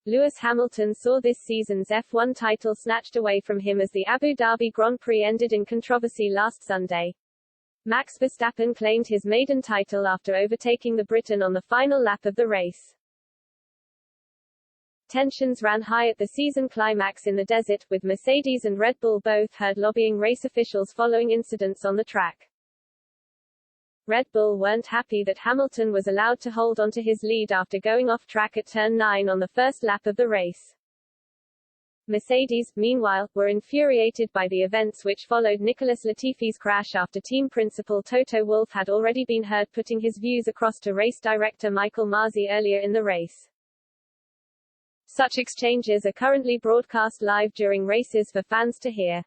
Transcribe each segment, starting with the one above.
Lewis Hamilton saw this season's F1 title snatched away from him as the Abu Dhabi Grand Prix ended in controversy last Sunday. Max Verstappen claimed his maiden title after overtaking the Briton on the final lap of the race. Tensions ran high at the season climax in the desert, with Mercedes and Red Bull both heard lobbying race officials following incidents on the track. Red Bull weren't happy that Hamilton was allowed to hold onto his lead after going off track at turn 9 on the first lap of the race. Mercedes, meanwhile, were infuriated by the events which followed Nicholas Latifi's crash after team principal Toto Wolff had already been heard putting his views across to race director Michael Masi earlier in the race. Such exchanges are currently broadcast live during races for fans to hear.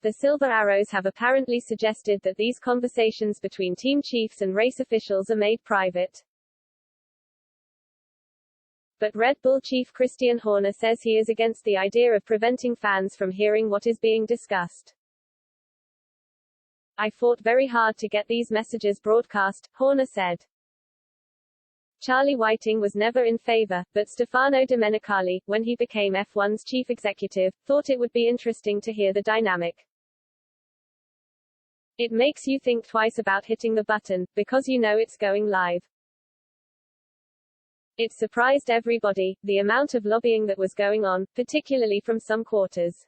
The Silver Arrows have apparently suggested that these conversations between team chiefs and race officials are made private. But Red Bull chief Christian Horner says he is against the idea of preventing fans from hearing what is being discussed. "I fought very hard to get these messages broadcast," Horner said. Charlie Whiting was never in favor, but Stefano Domenicali, when he became F1's chief executive, thought it would be interesting to hear the dynamic. "It makes you think twice about hitting the button, because you know it's going live. It surprised everybody, the amount of lobbying that was going on, particularly from some quarters."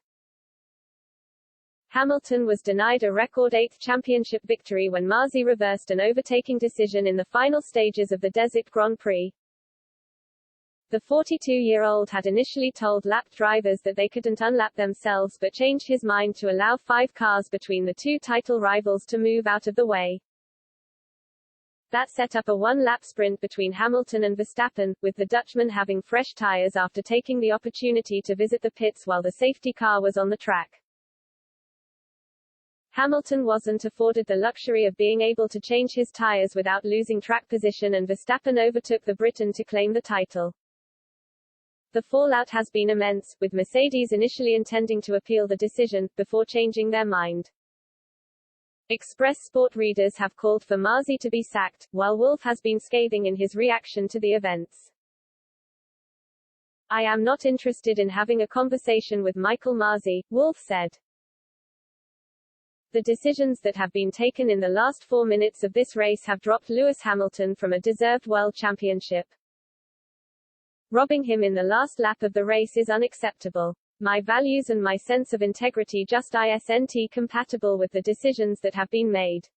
Hamilton was denied a record 8th championship victory when Masi reversed an overtaking decision in the final stages of the Desert Grand Prix. The 42-year-old had initially told lapped drivers that they couldn't unlap themselves but changed his mind to allow 5 cars between the two title rivals to move out of the way. That set up a one-lap sprint between Hamilton and Verstappen, with the Dutchman having fresh tires after taking the opportunity to visit the pits while the safety car was on the track. Hamilton wasn't afforded the luxury of being able to change his tires without losing track position, and Verstappen overtook the Briton to claim the title. The fallout has been immense, with Mercedes initially intending to appeal the decision, before changing their mind. Express Sport readers have called for Masi to be sacked, while Wolff has been scathing in his reaction to the events. "I am not interested in having a conversation with Michael Masi," Wolff said. "The decisions that have been taken in the last 4 minutes of this race have dropped Lewis Hamilton from a deserved world championship. Robbing him in the last lap of the race is unacceptable. My values and my sense of integrity just isn't compatible with the decisions that have been made."